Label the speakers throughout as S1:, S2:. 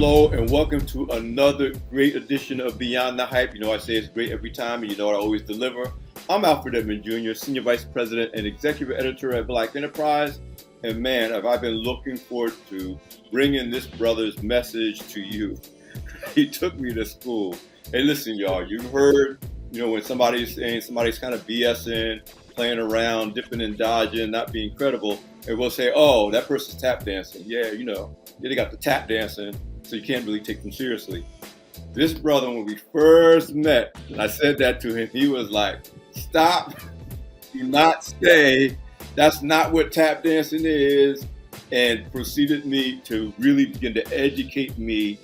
S1: Hello and welcome to another great edition of Beyond the Hype. You know I say it's great every time and you know I always deliver. I'm Alfred Edmond Jr., Senior Vice President and Executive Editor at Black Enterprise. And man, have I been looking forward to bringing this brother's message to you. He took me to school. Hey, listen, y'all, you've heard, when somebody's saying somebody's kind of BSing, playing around, dipping and dodging, not being credible, and we'll say, oh, that person's tap dancing. Yeah, they got the tap dancing, so you can't really take them seriously. This brother, when we first met, and I said that to him, he was like, stop, do not say, that's not what tap dancing is, and proceeded me to really begin to educate me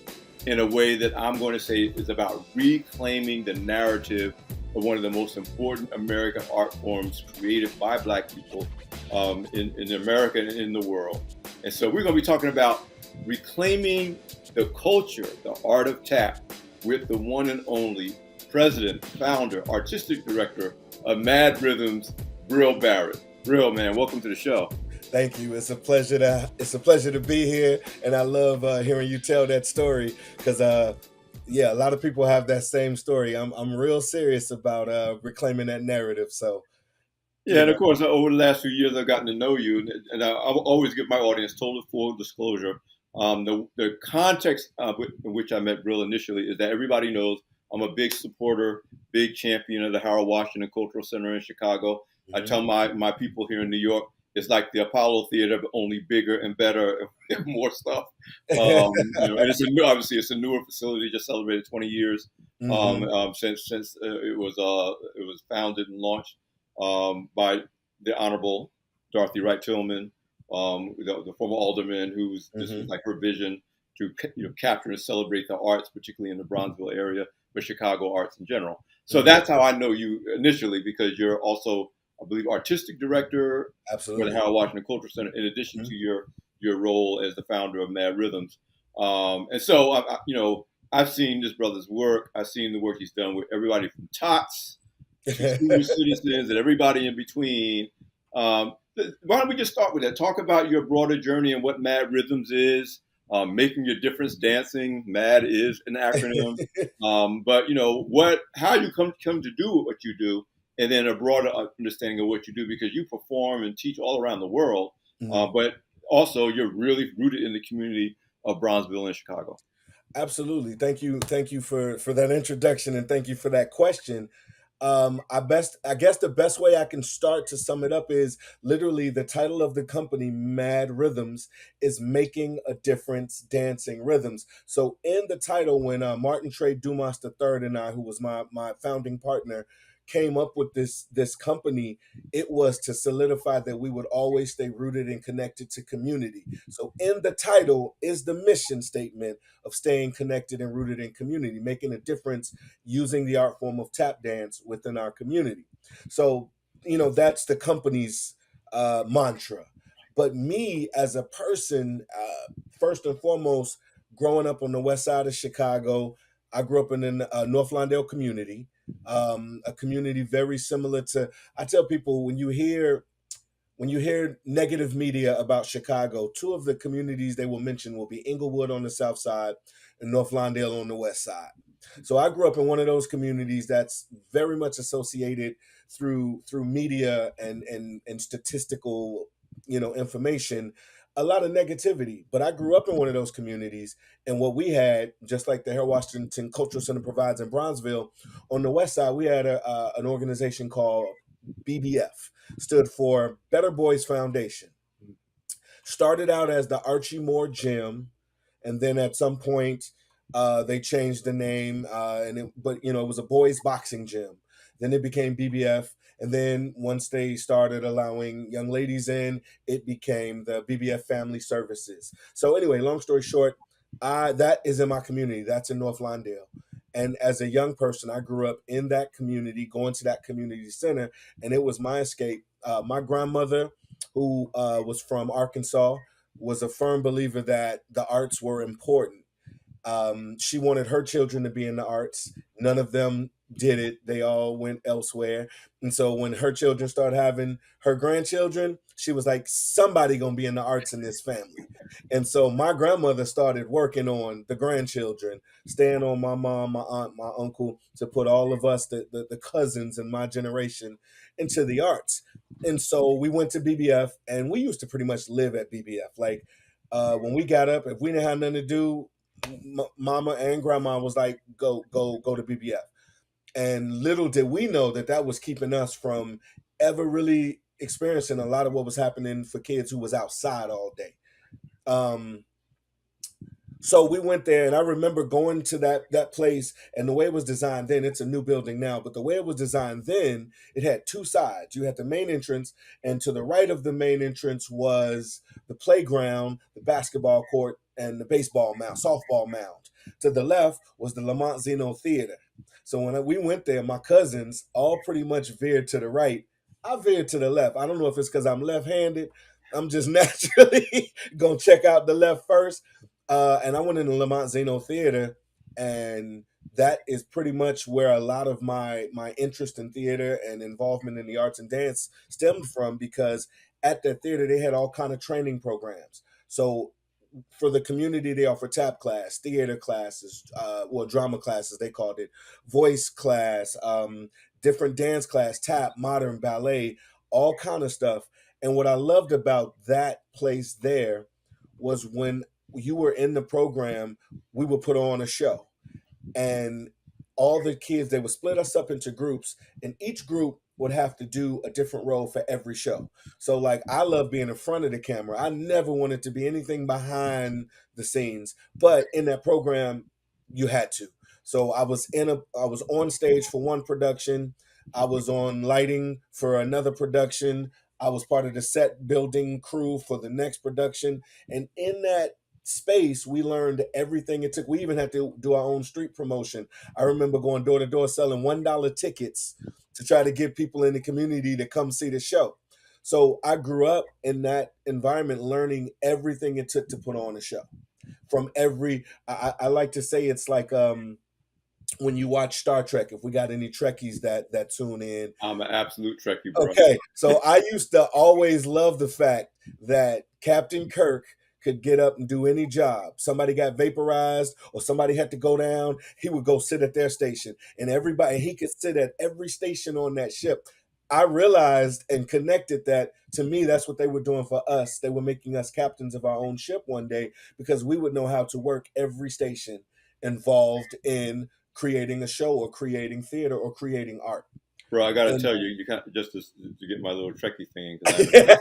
S1: in a way that I'm going to say is about reclaiming the narrative of one of the most important American art forms created by Black people in America and in the world. And so we're going to be talking about reclaiming the culture, the art of tap, with the one and only president, founder, artistic director of M.A.D.D Rhythms, Bril Barrett. Bril, man, welcome to the show.
S2: Thank you. It's a pleasure to be here, and I love hearing you tell that story because a lot of people have that same story. I'm real serious about reclaiming that narrative. So
S1: yeah, and of course, over the last few years, I've gotten to know you, and I always give my audience total full disclosure. The context in which I met Bril initially is that everybody knows I'm a big supporter, big champion of the Harold Washington Cultural Center in Chicago. Mm-hmm. I tell my people here in New York, it's like the Apollo Theater, but only bigger and better and more stuff. And obviously it's a newer facility, just celebrated 20 years since it was founded and launched by the Honorable Dorothy Wright Tillman, the former alderman, this was like her vision to capture and celebrate the arts, particularly in the Bronzeville area, but Chicago arts in general. So that's how I know you initially, because you're also, I believe, artistic director for the Harold Washington Cultural Center, in addition to your role as the founder of M.A.D Rhythms. And so, I've seen this brother's work. I've seen the work he's done with everybody from tots to senior citizens and everybody in between. Why don't we just start with that? Talk about your broader journey and what M.A.D Rhythms is. Making your difference dancing. M.A.D is an acronym. But how you come to do what you do, and then a broader understanding of what you do, because you perform and teach all around the world, but also you're really rooted in the community of Bronzeville and Chicago.
S2: Absolutely. Thank you for that introduction, and thank you for that question. I guess the best way I can start to sum it up is literally the title of the company, M.A.D Rhythms, is making a difference dancing rhythms. So in the title, when Martin Trey Dumas III and I, who was my founding partner, came up with this company, it was to solidify that we would always stay rooted and connected to community. So in the title is the mission statement of staying connected and rooted in community, making a difference using the art form of tap dance within our community. So, that's the company's mantra. But me as a person, first and foremost, growing up on the west side of Chicago, I grew up in the North Lawndale community, a community very similar to, I tell people, when you hear negative media about Chicago, two of the communities they will mention will be Inglewood on the south side and North Lawndale on the west side. So I grew up in one of those communities that's very much associated through media and statistical, information, a lot of negativity. But I grew up in one of those communities, and what we had, just like the Harold Washington Cultural Center provides in Bronzeville, on the west side, we had an organization called BBF, stood for Better Boys Foundation. Started out as the Archie Moore Gym, and then at some point they changed the name, but it was a boys boxing gym. Then it became BBF, and then once they started allowing young ladies in, it became the BBF Family Services. So anyway, long story short, that is in my community. That's in North Lawndale. And as a young person, I grew up in that community, going to that community center, and it was my escape. My grandmother, who was from Arkansas, was a firm believer that the arts were important. She wanted her children to be in the arts. None of them did it. They all went elsewhere. And so when her children started having her grandchildren, she was like, somebody gonna be in the arts in this family. And so my grandmother started working on the grandchildren, staying on my mom, my aunt, my uncle, to put all of us, the cousins in my generation, into the arts. And so we went to BBF, and we used to pretty much live at BBF. Like when we got up, if we didn't have nothing to do, mama and grandma was like, go to BBF. And little did we know that that was keeping us from ever really experiencing a lot of what was happening for kids who was outside all day. Um, so we went there, and I remember going to that place, and the way it was designed then, it's a new building now, but the way it was designed then, it had two sides. You had the main entrance, and to the right of the main entrance was the playground, the basketball court, and the baseball mound, softball mound. To the left was the Lamont Zeno Theater. So when we went there, my cousins all pretty much veered to the right. I veered to the left. I don't know if it's because I'm left-handed. I'm just naturally gonna check out the left first, and I went in the Lamont Zeno Theater, and that is pretty much where a lot of my interest in theater and involvement in the arts and dance stemmed from, because at that theater they had all kind of training programs. So for the community, they offer tap class, theater classes, well, drama classes they called it, voice class, different dance class, tap, modern, ballet, all kind of stuff. And what I loved about that place there was when you were in the program, we would put on a show, and all the kids, they would split us up into groups, and each group would have to do a different role for every show. So like I love being in front of the camera. I never wanted to be anything behind the scenes, but in that program you had to. So I was on stage for one production, I was on lighting for another production, I was part of the set building crew for the next production, and in that space we learned everything it took. We even had to do our own street promotion. I remember going door to door selling $1 tickets to try to get people in the community to come see the show. So I grew up in that environment, learning everything it took to put on a show. From every, I like to say it's like when you watch Star Trek. If we got any Trekkies that tune in,
S1: I'm an absolute Trekkie, bro.
S2: okay, so I used to always love the fact that Captain Kirk could get up and do any job. Somebody got vaporized or somebody had to go down, he would go sit at their station. And everybody, he could sit at every station on that ship. I realized and connected that, to me, that's what they were doing for us. They were making us captains of our own ship one day, because we would know how to work every station involved in creating a show or creating theater or creating art.
S1: Bro, I got to
S2: And
S1: tell you, you can't just to get my little Trekkie thing, because I haven't heard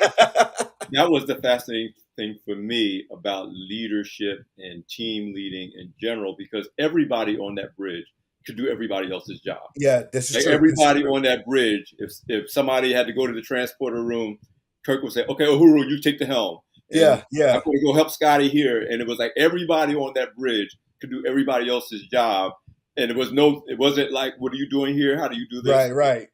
S1: that was the fascinating thing for me about leadership and team leading in general, because everybody on that bridge could do everybody else's job.
S2: yeah, this is
S1: Like
S2: true. This is
S1: everybody
S2: true.
S1: on that bridge, if somebody had to go to the transporter room, Kirk would say, "Okay, Uhuru, you take the helm, and
S2: Yeah,
S1: I'm
S2: yeah,
S1: going to go help Scotty here." And it was like everybody on that bridge could do everybody else's job, and it wasn't like, "What are you doing here? How do you do this?"
S2: right, right.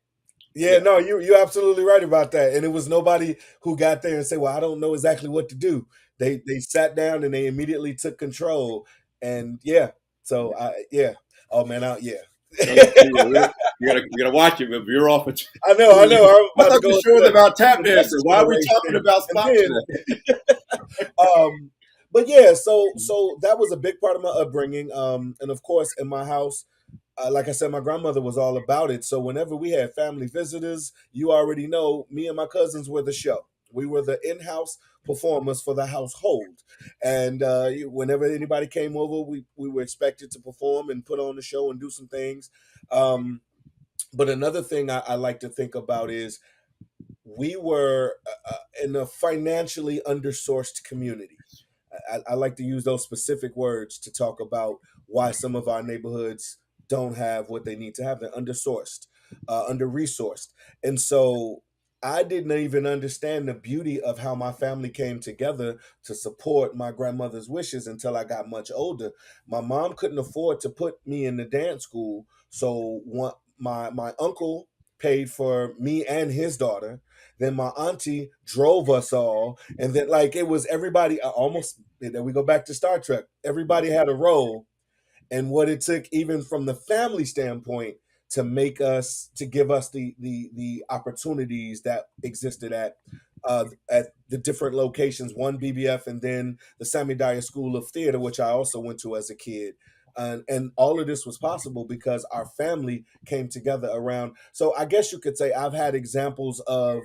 S2: Yeah,
S1: Yeah,
S2: no, you're absolutely right about that. And it was nobody who got there and said, "Well, I don't know exactly what to do." They sat down and they immediately took control. And yeah, so I yeah. Oh man, yeah.
S1: no, no, you gotta watch it, but veer off.
S2: I know. I'm
S1: I
S2: about to
S1: thought
S2: go
S1: the
S2: into
S1: show was about
S2: a
S1: tap dancing.
S2: message
S1: Why are we talking
S2: generation.
S1: about
S2: And
S1: spots
S2: then
S1: today?
S2: but yeah, so that was a big part of my upbringing. And of course, in my house, like I said, my grandmother was all about it. So whenever we had family visitors, you already know, me and my cousins were the show. We were the in-house performers for the household, and whenever anybody came over, we were expected to perform and put on the show and do some things. Um, but another thing I like to think about is we were in a financially undersourced community. I like to use those specific words to talk about why some of our neighborhoods don't have what they need to have. They're undersourced, under resourced. And so I didn't even understand the beauty of how my family came together to support my grandmother's wishes until I got much older. My mom couldn't afford to put me in the dance school. So my uncle paid for me and his daughter. Then my auntie drove us all, and then like it was everybody almost. Then we go back to Star Trek. Everybody had a role, and what it took, even from the family standpoint, to make us to give us the opportunities that existed at the different locations, one BBF and then the Sammy Dyer School of Theater, which I also went to as a kid. And all of this was possible because our family came together around. So I guess you could say I've had examples of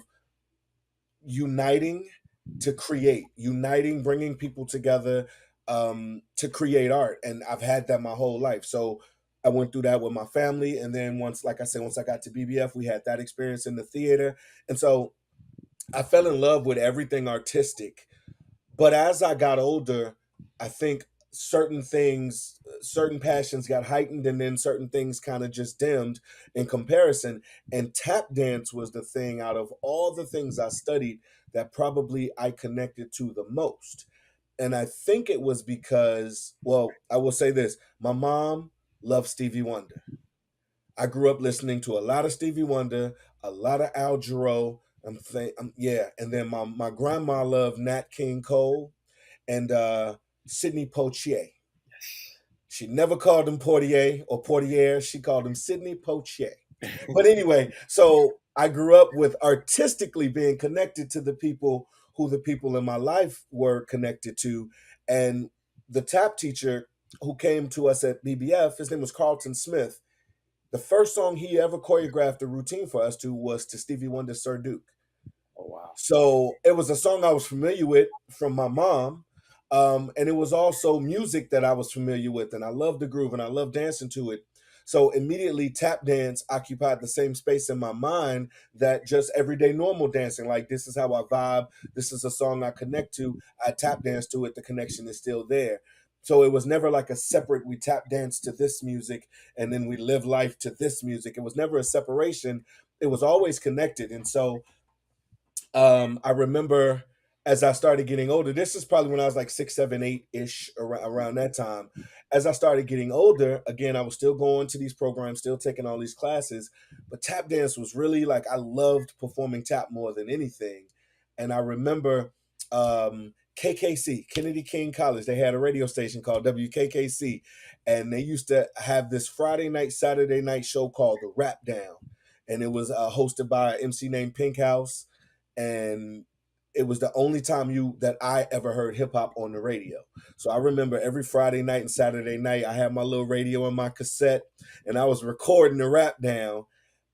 S2: uniting to create, uniting, bringing people together to create art. And I've had that my whole life. So I went through that with my family. And then once, like I said, once I got to BBF, we had that experience in the theater. And so I fell in love with everything artistic. But as I got older, I think certain things, certain passions got heightened, and then certain things kind of just dimmed in comparison. And tap dance was the thing out of all the things I studied that probably I connected to the most. And I think it was because, well, I will say this, my mom loved Stevie Wonder. I grew up listening to a lot of Stevie Wonder, a lot of Al Jarreau. Yeah, and then my grandma loved Nat King Cole and Sidney Poitier. She never called him Portier or Portier. She called him Sidney Poitier. But anyway, so I grew up with artistically being connected to the people who the people in my life were connected to. And the tap teacher who came to us at BBF, his name was Carlton Smith. The first song he ever choreographed a routine for us to was to Stevie Wonder's Sir Duke.
S1: Oh wow.
S2: So it was a song I was familiar with from my mom. And it was also music that I was familiar with. And I loved the groove and I loved dancing to it. So immediately tap dance occupied the same space in my mind that just everyday normal dancing. Like, this is how I vibe. This is a song I connect to. I tap dance to it. The connection is still there. So it was never like a separate, we tap dance to this music and then we live life to this music. It was never a separation. It was always connected. And so I remember as I started getting older, this is probably when I was like 6, 7, 8-ish, around that time. As I started getting older, again, I was still going to these programs, still taking all these classes, but tap dance was really like, I loved performing tap more than anything. And I remember KKC, Kennedy King College, they had a radio station called WKKC, and they used to have this Friday night, Saturday night show called The Rap Down. And it was hosted by an MC named Pink House, and it was the only time you that I ever heard hip hop on the radio. So I remember every Friday night and Saturday night, I had my little radio and my cassette, and I was recording the Rap Down.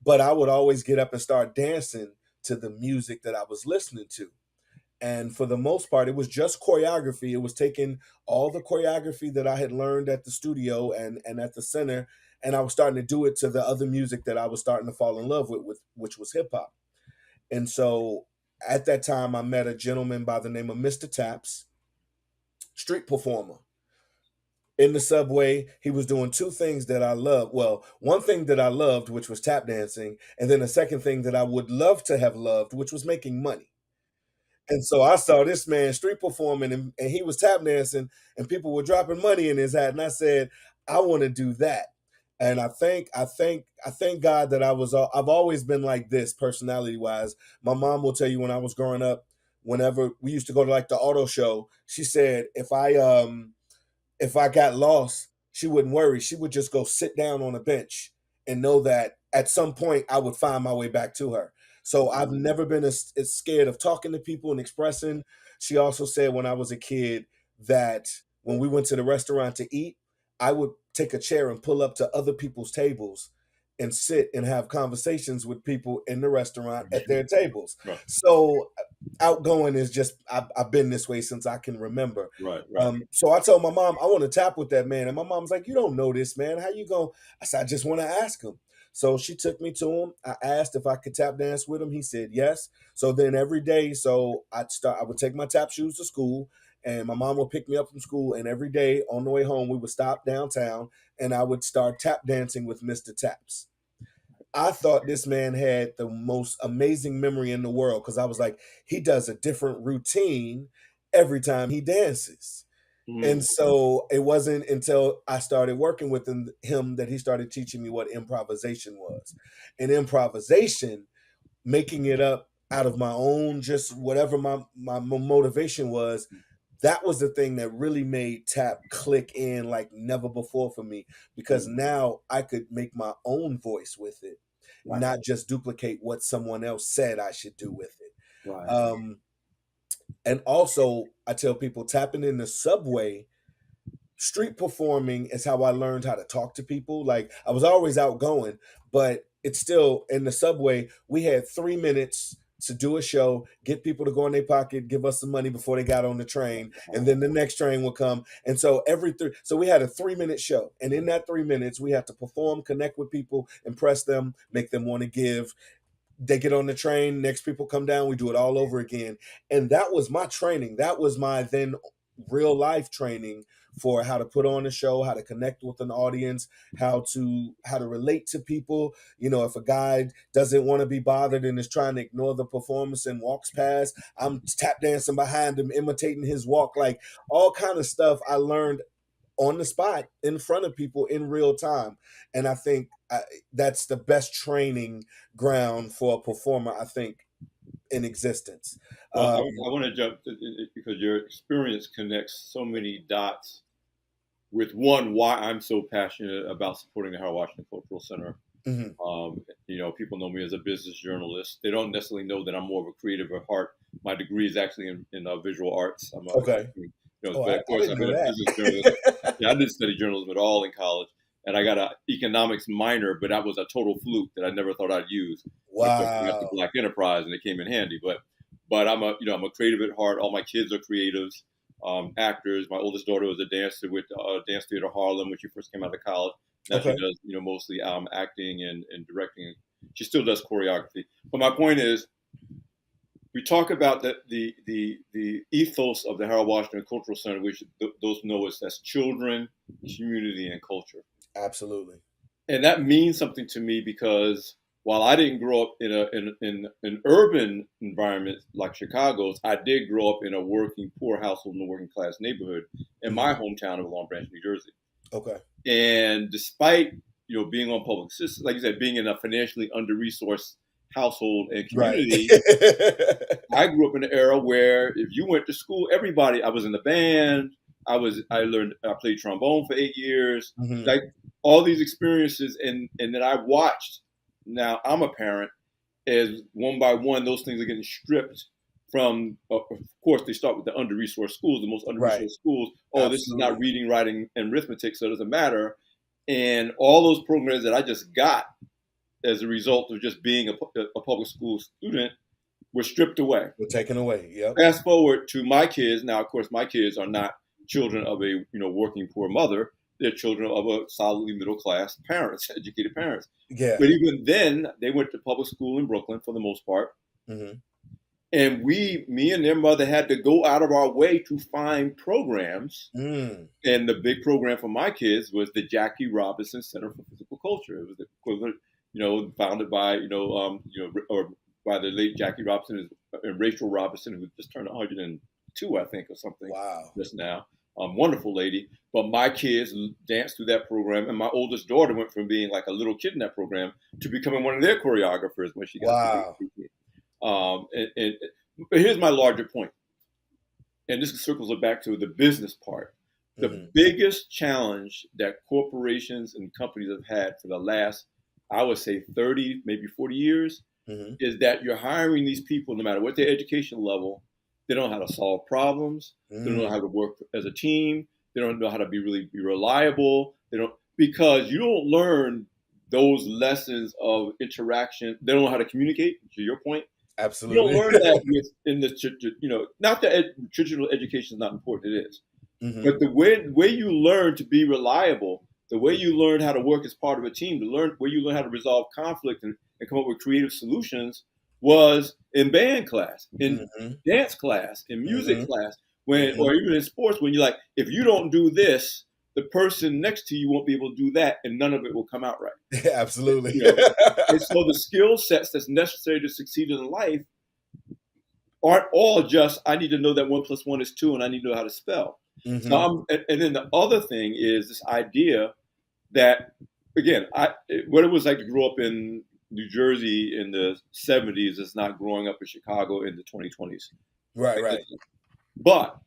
S2: But I would always get up and start dancing to the music that I was listening to. And for the most part, it was just choreography. It was taking all the choreography that I had learned at the studio and at the center, and I was starting to do it to the other music that I was starting to fall in love with which was hip hop. And so at that time, I met a gentleman by the name of Mr. Taps, street performer. In the subway, he was doing two things that I loved. Well, one thing that I loved, which was tap dancing, and then the second thing that I would love to have loved, which was making money. And so I saw this man street performing and he was tap dancing and people were dropping money in his hat. And I said, I want to do that. And I thank God that I've always been like this personality wise. My mom will tell you when I was growing up, whenever we used to go to like the auto show, she said if I got lost, she wouldn't worry. She would just go sit down on a bench and know that at some point I would find my way back to her. So I've never been as scared of talking to people and expressing. She also said when I was a kid that when we went to the restaurant to eat, I would take a chair and pull up to other people's tables and sit and have conversations with people in the restaurant at their tables.
S1: Right,
S2: So outgoing is just I've been this way since I can remember.
S1: right, right.
S2: So I told my mom I want to tap with that man, and my mom's like, "You don't know this man. How you going?" I said, "I just want to ask him." So she took me to him. I asked if I could tap dance with him. He said yes. So then every day, so I would take my tap shoes to school, and my mom would pick me up from school. And every day on the way home, we would stop downtown, and I would start tap dancing with Mr. Taps. I thought this man had the most amazing memory in the world because I was like, he does a different routine every time he dances.
S1: Mm,
S2: And so it wasn't until I started working with him that he started teaching me what improvisation was. And improvisation, making it up out of my own, just whatever my motivation was, that was the thing that really made tap click in like never before for me because
S1: mm,
S2: now I could make my own voice with it,
S1: right,
S2: not just duplicate what someone else said I should do with it.
S1: right.
S2: Um, And also, I tell people tapping in the subway, street performing is how I learned how to talk to people. Like I was always outgoing, but it's still in the subway. We had 3 minutes to do a show, get people to go in their pocket, give us some money before they got on the train, and then the next train would come. And so so we had a 3 minute show, and in that 3 minutes, we had to perform, connect with people, impress them, make them want to give. They get on the train, next people come down, we do it all over again. And that was my training. That was my then real life training for how to put on a show, how to connect with an audience, how to relate to people. You know, if a guy doesn't want to be bothered and is trying to ignore the performance and walks past, I'm tap dancing behind him, imitating his walk, like all kind of stuff I learned on the spot in front of people in real time. And I think that's the best training ground for a performer, I think, in existence.
S1: Well,
S2: Um,
S1: I want to jump because your experience connects so many dots with one, why I'm so passionate about supporting the Harold Washington Cultural Center.
S2: mhm.
S1: People know me as a business journalist. They don't necessarily know that I'm more of a creative at heart. My degree is actually in visual arts.
S2: Okay. Oh,
S1: But
S2: I,
S1: of
S2: I
S1: course,
S2: didn't
S1: I've
S2: know
S1: been a business journalist.
S2: that.
S1: Yeah, I didn't study journalism at all in college, and I got an economics minor, but that was a total fluke that I never thought I'd use. But of course, I got the
S2: Wow.
S1: Black Enterprise, and it came in handy. But I'm a creative at heart. All my kids are creatives, actors. My oldest daughter was a dancer with Dance Theater Harlem when she first came out of college. Now she
S2: Okay.
S1: does mostly acting and directing. She still does choreography. But my point is, we talk about the ethos of the Harold Washington Cultural Center, which those know us as children, community, and culture.
S2: Absolutely.
S1: And that means something to me because while I didn't grow up in an urban environment like Chicago's, I did grow up in a working poor household in a working class neighborhood in my
S2: Mhm.
S1: hometown of Long Branch, New Jersey.
S2: Okay.
S1: And despite being on public assistance, like you said, being in a financially under resourced household and
S2: Right.
S1: community, I grew up in an era where if you went to school, everybody. I was in the band. I played trombone for 8 years.
S2: Mhm.
S1: Like all these experiences, and then I watched. Now I'm a parent. As one by one, those things are getting stripped from. Of course, they start with the under resourced schools, the most under
S2: Right.
S1: resourced schools. Oh, this is not
S2: Absolutely.
S1: reading, writing, and arithmetic, so it doesn't matter. And all those programs that I just got as a result of just being a public school student were stripped away.
S2: We're taken away. Yep.
S1: Fast forward to my kids. Now, of course, my kids are not children of a working poor mother. They're children of a solidly middle class parents, educated parents.
S2: Yeah.
S1: But even then, they went to public school in Brooklyn for the most part.
S2: Mhm.
S1: And me and their mother had to go out of our way to find programs.
S2: Mm.
S1: And the big program for my kids was the Jackie Robinson Center for Physical Culture. It was the equivalent, founded by, or by the late Jackie Robinson and Rachel Robinson, who just turned 102, I think, or something
S2: Wow.
S1: just now. Wonderful lady. But my kids danced through that program, and my oldest daughter went from being like a little kid in that program to becoming one of their choreographers when she got to
S2: Wow.
S1: 18. But here's my larger point, and this circles it back to the business part. The
S2: Mhm.
S1: biggest challenge that corporations and companies have had for the last, I would say, 30, maybe 40 years
S2: Mhm.
S1: is that you're hiring these people, no matter what their education level, they don't know how to solve problems. They don't know how
S2: Mm.
S1: to work as a team. They don't know how to be reliable. They don't, because you don't learn those lessons of interaction. They don't know how to communicate. To your point, you don't
S2: Absolutely.
S1: learn that in the not that traditional education is not important. It is,
S2: Mhm.
S1: but the way you learn to be reliable, the way you learn how to work as part of a team, where you learn how to resolve conflict and come up with creative solutions was in band class, in
S2: Mhm.
S1: dance class, in music
S2: Mhm.
S1: class,
S2: Mhm.
S1: or even in sports when you're like, if you don't do this, the person next to you won't be able to do that, and none of it will come out right.
S2: Absolutely.
S1: You know, and so the skill sets that's necessary to succeed in life aren't all just I need to know that 1 + 1 is 2 and I need to know how to spell. So
S2: Mhm.
S1: and then the other thing is this idea that again, what it was like to grow up in New Jersey in the 70s is not growing up in Chicago in the 2020s.
S2: Right,
S1: Right?
S2: right.
S1: But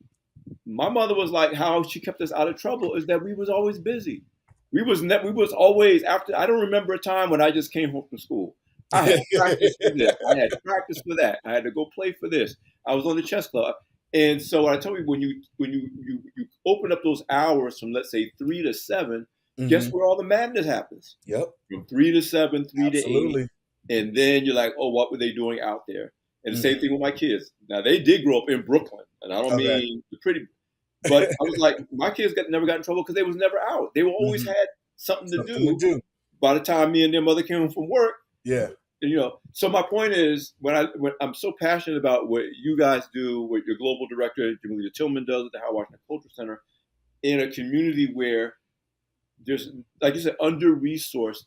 S1: my mother was like, how she kept us out of trouble is that we was always busy. We was always after. I don't remember a time when I just came home from school. I had practice for this. I had practice for that. I had to go play for this. I was on the chess club, And so I told you when you open up those hours from let's say 3 to 7, guess
S2: Mhm.
S1: where all the madness happens?
S2: Yep.
S1: From 3 to 7, 3 to 8,
S2: Absolutely.
S1: and then you're like, oh, what were they doing out there? And the same
S2: Mhm.
S1: thing with my kids. Now they did grow up in Brooklyn, and I don't
S2: Okay.
S1: mean the pretty, but I was like, my kids never got in trouble because they was never out. They were always
S2: Mhm.
S1: had something to
S2: Something to
S1: do.
S2: do.
S1: By the time me and their mother came home from work,
S2: Yeah.
S1: so my point is when I'm so passionate about what you guys do, what your global director Julia Tillman does at the Howard Washington Cultural Center, in a community where there's, like you said, under resourced,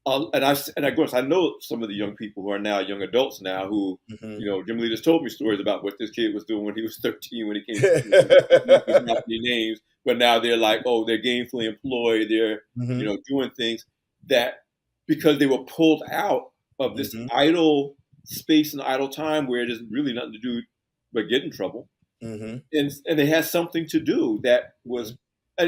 S1: and of course I know some of the young people who are now young adults now who,
S2: Mhm.
S1: Jim Lee just told me stories about what this kid was doing when he was 13 when he came to not any names, but now they're like, oh, they're gainfully employed, they're
S2: Mhm.
S1: doing things that because they were pulled out of this
S2: Mhm.
S1: idle space and idle time where there's really nothing to do but get in trouble,
S2: Mhm.
S1: and they had something to do that was
S2: Mhm.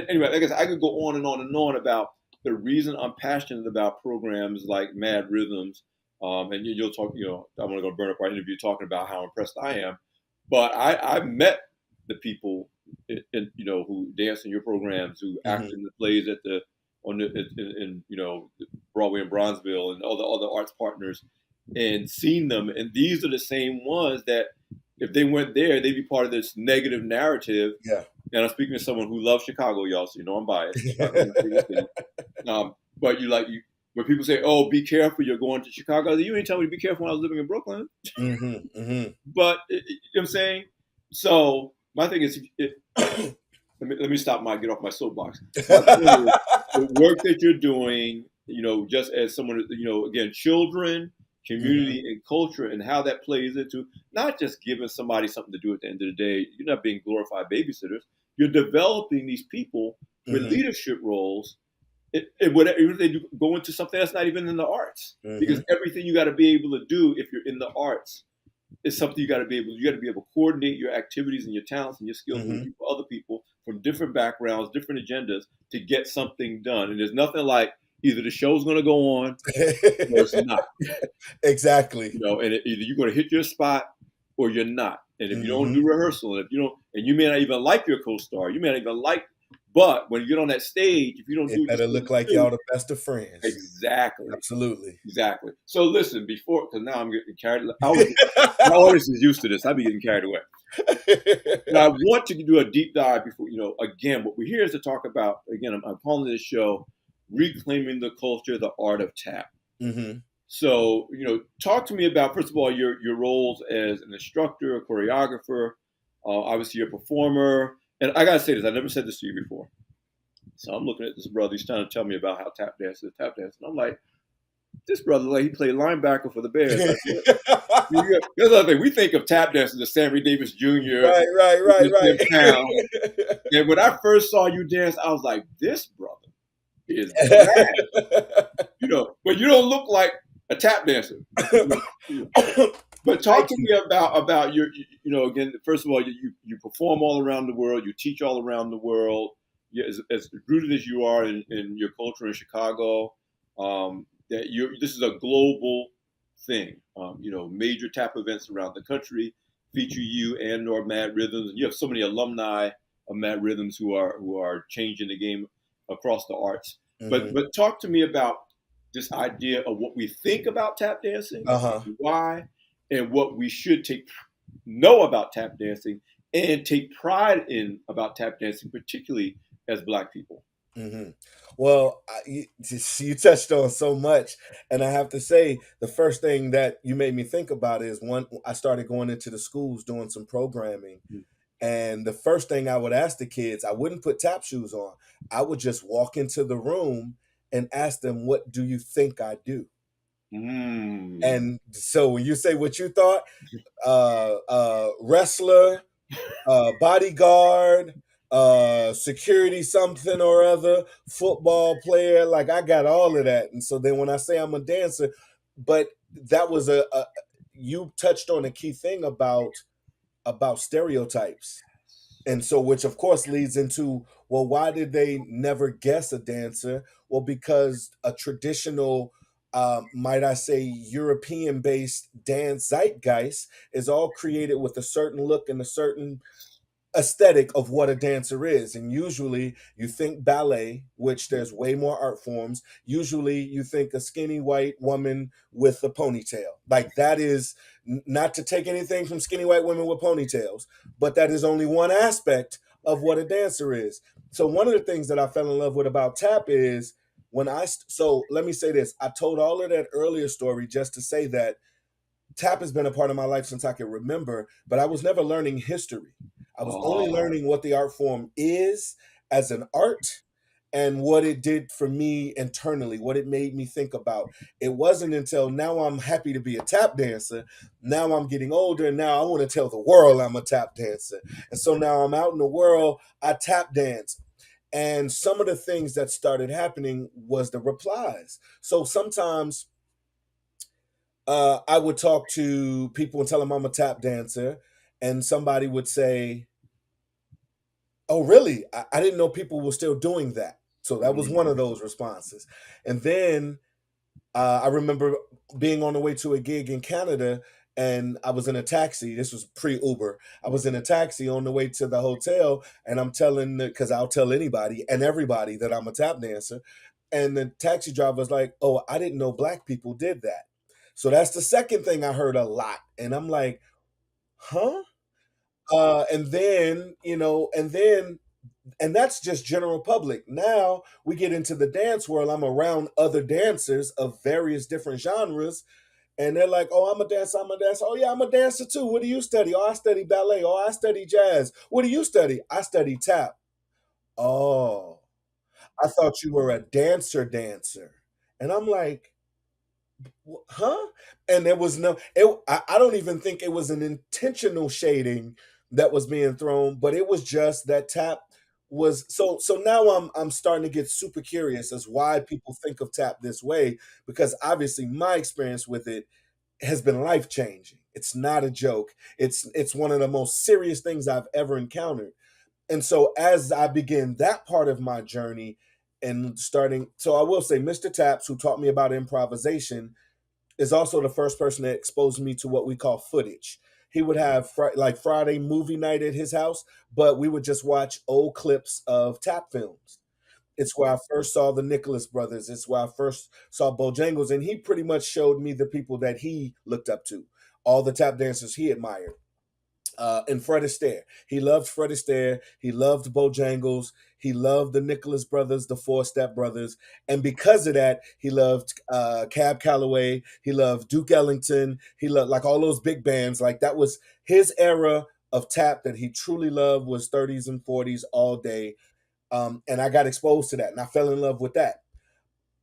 S1: anyway. Like I said, I could go on and on and on about the reason I'm passionate about programs like Mad Rhythms, and you'll talk. I'm going to go burn up our interview talking about how impressed I am. But I've met the people, who dance in your programs, who act
S2: Mhm.
S1: in the plays at the on the in Broadway and Bronzeville and all the other arts partners, and seen them. And these are the same ones that if they weren't there, they'd be part of this negative narrative.
S2: Yeah.
S1: And I'm speaking to someone who loves Chicago, y'all, so I'm biased. Chicago is my favorite city. But when people say, "Oh, be careful, you're going to Chicago," you ain't telling me to be careful when I was living in Brooklyn.
S2: Mhm. Mhm.
S1: But you know what I'm saying. So my thing is, let me stop get off my soapbox. My point is the work that you're doing, just as someone, again, children,
S2: Mhm.
S1: community, and culture, and how that plays into not just giving somebody something to do at the end of the day. You're not being glorified babysitters. You're developing these people with
S2: Mhm.
S1: leadership roles. Whatever, even if they go into something that's not even in the arts, because
S2: Mhm.
S1: everything you got to be able to do if you're in the arts is something you got to be able to coordinate your activities and your talents and your skills with
S2: Mhm.
S1: other people from different backgrounds, different agendas to get something done. And there's nothing like either the show's going to go on or it's not.
S2: Exactly.
S1: And either you're going to hit your spot or you're not. And if you don't
S2: Mhm.
S1: do rehearsal, and if you don't, and you may not even like your co-star, you may not even like, but when you get on that stage, if you don't do
S2: It
S1: what you're
S2: better
S1: supposed
S2: look
S1: to
S2: like
S1: do,
S2: y'all the best of friends.
S1: exactly.
S2: Absolutely.
S1: Exactly. So listen, because now I'm getting carried. My audience is used to this. I be getting carried away. But I want to do a deep dive before, again, what we're here is to talk about, again, I'm calling this show Reclaiming the Culture, the Art of Tap.
S2: Mhm.
S1: So, talk to me about, first of all, your roles as an instructor, a choreographer, obviously you're a performer. And I got to say this, I never said this to you before. So I'm looking at this brother, he's trying to tell me about how tap dance is tap dance. And I'm like, this brother, like, he played linebacker for the Bears. I said, here's the other thing. We think of tap dancers as Sammy Davis Jr.,
S2: Right, right, right,
S1: Jim Pound.
S2: right.
S1: And when I first saw you dance, I was like, this brother is bad. But you don't look like a tap dancer. But talk
S2: Thank
S1: to
S2: you.
S1: me about again, first of all, you perform all around the world, you teach all around the world. As rooted as you are in your culture in Chicago, this is a global thing. Major tap events around the country feature you and or Mad Rhythms, and you have so many alumni of Mad Rhythms who are changing the game across the arts. But
S2: Mhm.
S1: but talk to me about this idea of what we think about tap dancing,
S2: Uh-huh.
S1: why, and what we should know about tap dancing and take pride in about tap dancing, particularly as Black people.
S2: Mhm. Well, you touched on so much, and I have to say, the first thing that you made me think about is one. I started going into the schools doing some programming, and the first thing I would ask the kids, I wouldn't put tap shoes on. I would just walk into the room and ask them, "What do you think I do?"
S1: Mm.
S2: And so when you say what you thought, wrestler, bodyguard, security something or other, football player, like I got all of that. And so then when I say I'm a dancer, but that was a you touched on a key thing about stereotypes. And so which of course leads into, well, why did they never guess a dancer? Well, because a traditional might I say, European based dance zeitgeist is all created with a certain look and a certain aesthetic of what a dancer is. And usually you think ballet, which there's way more art forms. Usually you think a skinny white woman with a ponytail. Like that is not to take anything from skinny white women with ponytails, but that is only one aspect of what a dancer is. So one of the things that I fell in love with about tap is so let me say this. I told all of that earlier story just to say that tap has been a part of my life since I can remember, but I was never learning history. I was only
S1: Oh,
S2: learning what the art form is as an art and what it did for me internally, what it made me think about. It wasn't until now I'm happy to be a tap dancer. Now I'm getting older and now I want to tell the world I'm a tap dancer. And so now I'm out in the world, I tap dance. And some of the things that started happening was the replies. So sometimes I would talk to people and tell them I'm a tap dancer, and somebody would say, "Oh, really? I didn't know people were still doing that." So that was one of
S1: mm,
S2: those responses. And then I remember being on the way to a gig in Canada, and I was in a taxi. This was pre Uber. I was in a taxi on the way to the hotel, and I'm telling because I'll tell anybody and everybody that I'm a tap dancer. And the taxi driver was like, "Oh, I didn't know black people did that." So that's the second thing I heard a lot, and I'm like, "Huh?" And then and that's just general public. Now we get into the dance world. I'm around other dancers of various different genres, and they're like, "Oh, I'm a dancer. I'm a dancer. Oh, yeah, I'm a dancer too. What do you study? Oh, I study ballet. Oh, I study jazz. What do you study? I study tap. Oh, I thought you were a dancer. And I'm like, huh? And there was no, I don't even think it was an intentional shading that was being thrown, but it was just that tap was so now I'm starting to get super curious as why people think of tap this way because obviously my experience with it has been life changing. It's not a joke. It's one of the most serious things I've ever encountered. And so as I begin that part of my journey and starting, so I will say Mr. Taps, who taught me about improvisation, is also the first person that exposed me to what we call footage. He would have like Friday movie night at his house, but we would just watch old clips of tap films. It's where I first saw the Nicholas brothers. It's where I first saw Bojangles, and he pretty much showed me the people that he looked up to, all the tap dancers he admired. And Fred Astaire. He loved Fred Astaire. He loved Bojangles. He loved the Nicholas brothers, the Four Step brothers. And because of that, he loved Cab Calloway. He loved Duke Ellington. He loved like all those big bands. Like that was his era of tap that he truly loved was 30s and 40s all day. And I got exposed to that and I fell in love with that.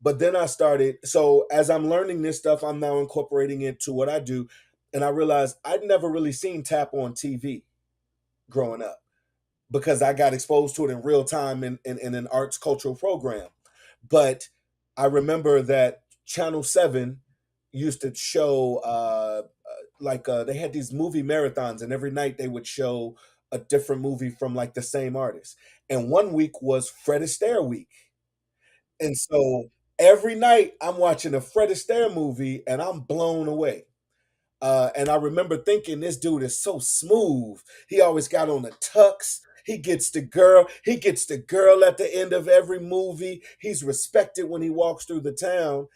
S2: But then I started, so as I'm learning this stuff, I'm now incorporating it to what I do. And I realized I'd never really seen tap on TV growing up because I got exposed to it in real time in an arts cultural program. But I remember that Channel 7 used to show they had these movie marathons, and every night they would show a different movie from like the same artist. And one week was Fred Astaire week. And so every night I'm watching a Fred Astaire movie and I'm blown away. And I remember thinking this dude is so smooth. He always got on a tux. He gets the girl. He gets the girl at the end of every movie. He's respected when he walks through the town.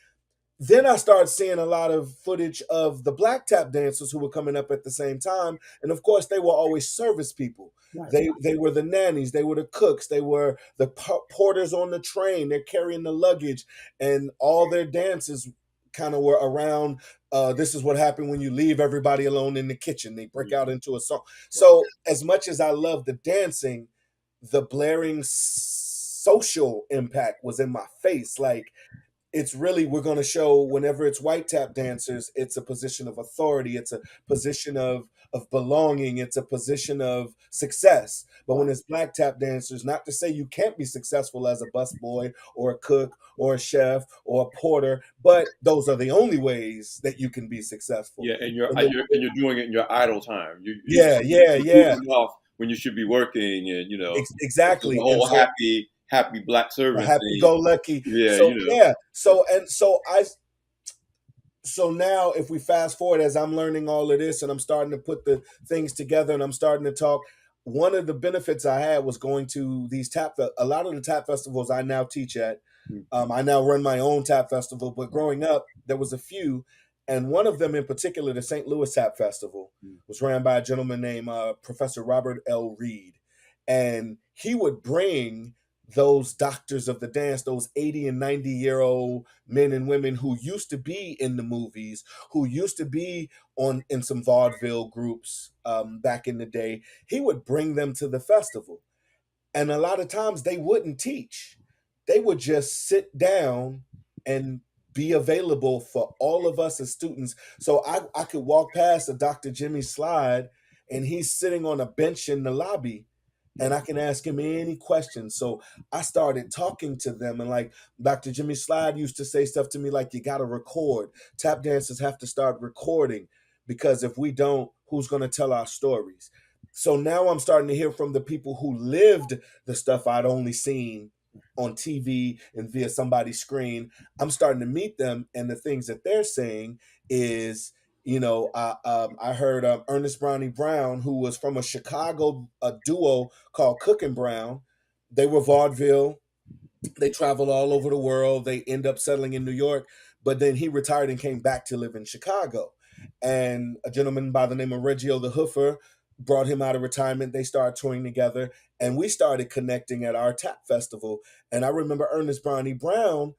S2: Then I started seeing a lot of footage of the black tap dancers who were coming up at the same time, and of course, they were always service people.
S1: right.
S2: They were the nannies, they were the cooks, they were the porters on the train. They're carrying the luggage, and all their dances kind of were around. This is what happened when you leave everybody alone in the kitchen. They break out into a song.
S1: Right.
S2: So, as much as I love the dancing, the blaring social impact was in my face. Like it's really we're going to show whenever it's white tap dancers it's a position of authority, it's a position of belonging, it's a position of success. But when
S1: Right.
S2: it's black tap dancers, not to say you can't be successful as a busboy or a cook or a chef or a porter, but those are the only ways that you can be successful.
S1: Yeah, and
S2: And then,
S1: you're doing it in your idle time.
S2: yeah, yeah,
S1: You're
S2: yeah,
S1: goofing off when you should be working, and the
S2: exactly. And
S1: whole
S2: so
S1: happy black servant
S2: happy
S1: thing.
S2: go lucky.
S1: Yeah,
S2: So yeah, so so now if we fast forward, as I'm learning all of this and I'm starting to put the things together and I'm starting to talk, one of the benefits I had was going to these a lot of the tap festivals I now teach at.
S1: Mm,
S2: I now run my own tap festival, but
S1: right.
S2: growing up there was a few, and one of them in particular, the St. Louis Tap Festival,
S1: Mm,
S2: was ran by a gentleman named Professor Robert L. Reed, and he would bring those doctors of the dance, those 80 and 90-year-old men and women who used to be in the movies, who used to be on in some vaudeville groups back in the day. He would bring them to the festival, and a lot of times they wouldn't teach. They would just sit down and be available for all of us as students. So I could walk past a Dr. Jimmy Slide and he's sitting on a bench in the lobby and I can ask him any questions. So I started talking to them, and like Dr. Jimmy Slide used to say stuff to me like, you got to record. Tap dancers have to start recording, because if we don't, who's going to tell our stories? So now I'm starting to hear from the people who lived the stuff I'd only seen on TV and via somebody's screen. I'm starting to meet them, and the things that they're saying is, I heard Ernest Brownie Brown, who was from a Chicago duo called Cook and Brown. They were vaudeville. They traveled all over the world. They end up settling in New York, but then he retired and came back to live in Chicago. And a gentleman by the name of Reggio the Hoofer brought him out of retirement. They started touring together, and we started connecting at our tap festival. And I remember Ernest Brownie Brown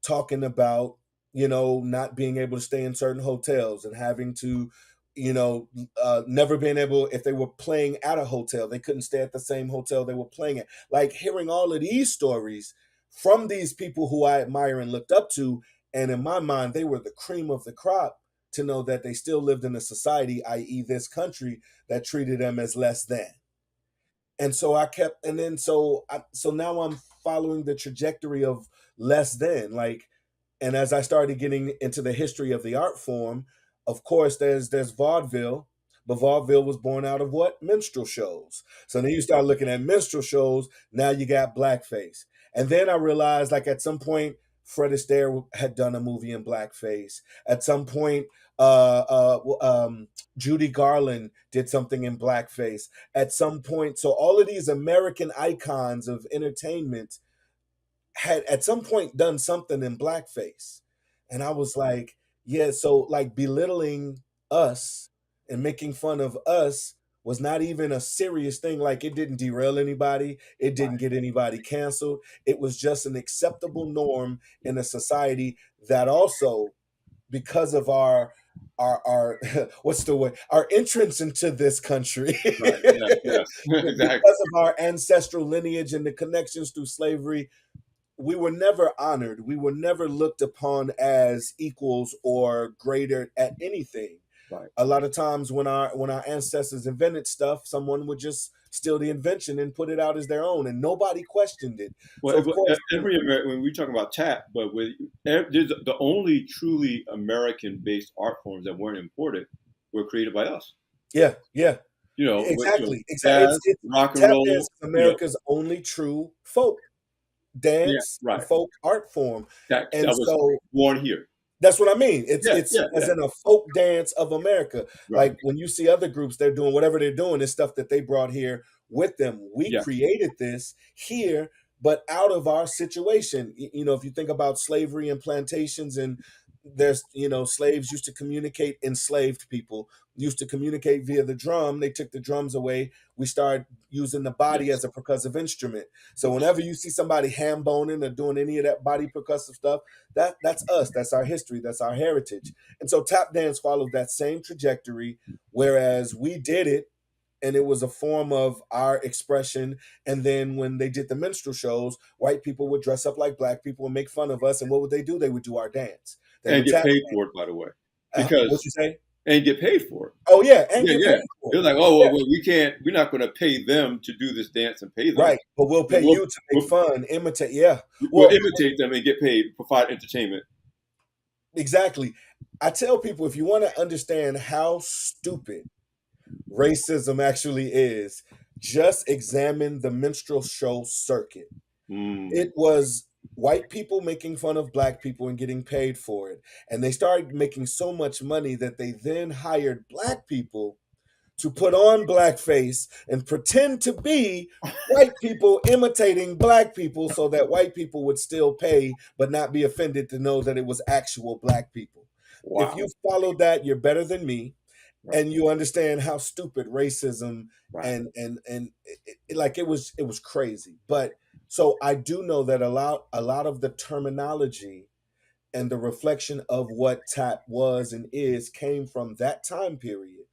S2: talking about, not being able to stay in certain hotels and having to, never being able, if they were playing at a hotel, they couldn't stay at the same hotel they were playing at. Like hearing all of these stories from these people who I admire and looked up to. And in my mind, they were the cream of the crop, to know that they still lived in a society, i.e., this country, that treated them as less than. And so I kept, and then so now I'm following the trajectory of less than, like, and as I started getting into the history of the art form, of course, there's vaudeville, but vaudeville was born out of what? Minstrel shows. So then you start looking at minstrel shows. Now you got blackface, and then I realized, like at some point, Fred Astaire had done a movie in blackface. At some point, Judy Garland did something in blackface. At some point, so all of these American icons of entertainment had at some point done something in blackface. And I was like, yeah, so like belittling us and making fun of us was not even a serious thing. Like it didn't derail anybody, it didn't get anybody canceled. It was just an acceptable norm in a society that also, because of our what's the way, our entrance into this country,
S1: Right. Yes. Yes. Exactly.
S2: because of our ancestral lineage and the connections through slavery, we were never honored. We were never looked upon as equals or greater at anything.
S1: Right.
S2: A lot of times when our ancestors invented stuff, someone would just steal the invention and put it out as their own, and nobody questioned it.
S1: Well,
S2: So of course,
S1: every when we talk about tap, but with there's the only truly American-based art forms that weren't imported were created by us.
S2: yeah, yeah,
S1: With
S2: exactly, exactly.
S1: jazz,
S2: It's
S1: rock and
S2: tap dance
S1: roll.
S2: is America's only true folk
S1: Yeah,
S2: dance and
S1: right.
S2: folk art form,
S1: That
S2: and
S1: was
S2: so
S1: born here.
S2: that's what I mean. It's
S1: Yeah,
S2: it's
S1: yeah,
S2: as
S1: yeah.
S2: in a folk dance of America.
S1: Right.
S2: Like when you see other groups, they're doing whatever they're doing, is stuff that they brought here with them. We
S1: Yes.
S2: created this here, but out of our situation. If you think about slavery and plantations, and there's, slaves used to communicate, enslaved people used to communicate via the drum. They took the drums away. We started using the body
S1: Yes.
S2: as a percussive instrument. So
S1: Yes.
S2: whenever you see somebody ham boning or doing any of that body percussive stuff, that's us. That's our history. That's our heritage. And so tap dance followed that same trajectory, whereas we did it and it was a form of our expression. And then when they did the minstrel shows, white people would dress up like black people and make fun of us. And what would they do? They would do our dance. They
S1: And
S2: would
S1: get
S2: tap
S1: paid
S2: dance.
S1: for it, by the way,
S2: What
S1: because
S2: you say?
S1: and get paid for it.
S2: Oh yeah, and
S1: Yeah,
S2: get
S1: yeah.
S2: paid for
S1: They're
S2: it.
S1: like, oh,
S2: Yeah,
S1: well, we can't. We're not going to pay them to do this dance and pay them.
S2: right. But we'll pay
S1: We'll,
S2: you to make
S1: we'll,
S2: fun, imitate. Yeah.
S1: we'll
S2: Well,
S1: imitate them and get paid, provide entertainment.
S2: exactly. I tell people, if you want to understand how stupid racism actually is, just examine the minstrel show circuit.
S1: Mm,
S2: It was white people making fun of black people and getting paid for it. And they started making so much money that they then hired black people to put on blackface and pretend to be white people imitating black people so that white people would still pay but not be offended to know that it was actual black people. If
S1: Wow.
S2: you followed that, you're better than me,
S1: Right.
S2: and you understand how stupid racism
S1: Right.
S2: and like it was crazy. But so I do know that a lot of the terminology and the reflection of what tap was and is came from that time period,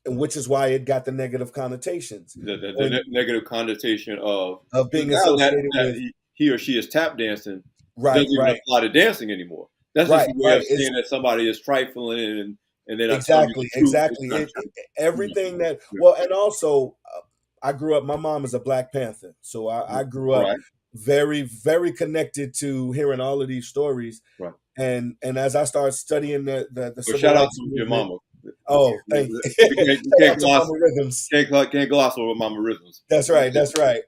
S2: and which is why it got the negative connotations
S1: The
S2: and
S1: negative connotation of,
S2: of
S1: because
S2: being
S1: now that,
S2: associated with
S1: he or she is tap dancing
S2: right,
S1: doesn't even
S2: right,
S1: apply to dancing anymore. That's just
S2: right,
S1: a way
S2: right.
S1: of
S2: It's
S1: saying that somebody is trifling and they're not telling you
S2: exactly,
S1: the truth. It's
S2: exactly.
S1: not true.
S2: Everything that
S1: Yeah.
S2: well, and also I grew up. My mom is a Black Panther, so I grew up
S1: Right.
S2: very, very connected to hearing all of these stories.
S1: Right.
S2: And as I started studying the
S1: But
S2: civil
S1: shout out
S2: rights
S1: to your
S2: movement,
S1: mama.
S2: oh, thank you.
S1: You
S2: Shout
S1: can't
S2: out to
S1: gloss
S2: Mama Rhythms.
S1: can't gloss over mama rhythms.
S2: That's right. That's right.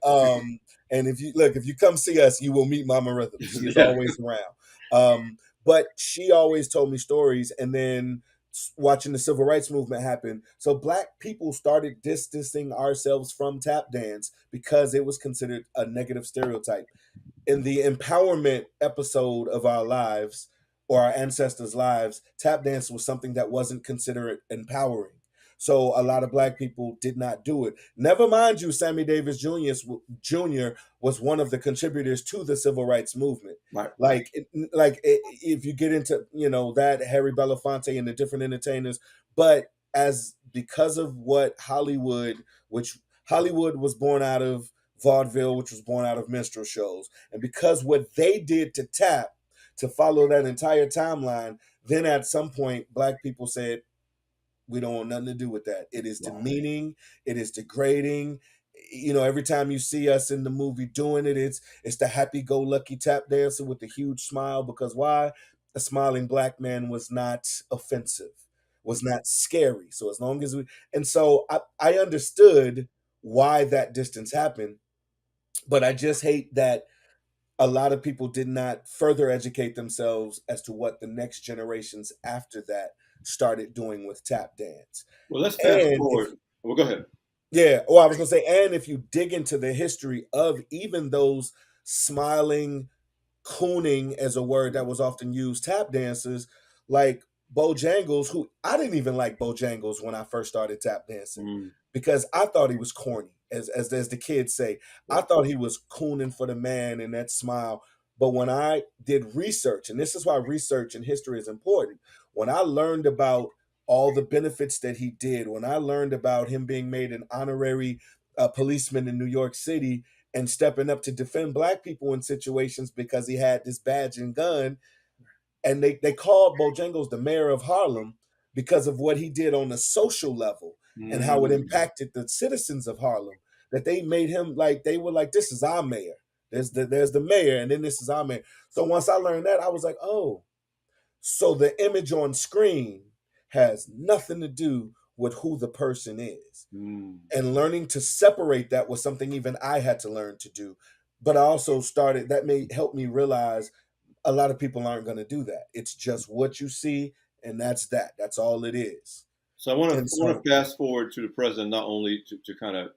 S2: And if you look, if you come see us, you will meet Mama Rhythm. She is
S1: Yeah.
S2: always around. But she always told me stories, and then watching the civil rights movement happen, so Black people started distancing ourselves from tap dance because it was considered a negative stereotype. In the empowerment episode of our lives or our ancestors' lives, tap dance was something that wasn't considered empowering. So a lot of Black people did not do it. Never mind you, Sammy Davis Jr. was one of the contributors to the civil rights movement.
S1: Right.
S2: If you get into that Harry Belafonte and the different entertainers, but as because of what Hollywood, which Hollywood was born out of vaudeville, which was born out of minstrel shows, and because what they did to tap to follow that entire timeline, then at some point Black people said, we don't want nothing to do with that. It is
S1: Wow.
S2: demeaning, it is degrading. Every time you see us in the movie doing it, it's the happy-go-lucky tap dancer with the huge smile. Because why? A smiling Black man was not offensive, was not scary. So as long as we and so I understood why that distance happened, but I just hate that a lot of people did not further educate themselves as to what the next generations after that started doing with tap dance.
S1: Well, let's fast
S2: And if
S1: forward. Well, go ahead.
S2: yeah, well, I was gonna say, and if you dig into the history of even those smiling, cooning as a word that was often used, tap dancers like Bojangles, who I didn't even like Bojangles when I first started tap dancing
S1: Mm,
S2: because I thought he was corny, as the kids say. I
S1: right.
S2: thought he was cooning for the man and that smile. But when I did research, and this is why research and history is important, when I learned about all the benefits that he did, when I learned about him being made an honorary policeman in New York City and stepping up to defend Black people in situations because he had this badge and gun, and they called Bojangles the mayor of Harlem because of what he did on a social level and how it
S1: Mm,
S2: impacted the citizens of Harlem. That they made him like they were like, this is our mayor. There's the mayor, and then this is our mayor. So once I learned that, I was like, oh, so the image on screen has nothing to do with who the person is.
S1: mm.
S2: And learning to separate that was something even I had to learn to do. But I also started that may help me realize a lot of people aren't going to do that. It's just what you see, and that's that. That's all it is.
S1: So I
S2: And
S1: want
S2: so,
S1: to fast forward to the present, not only to kind of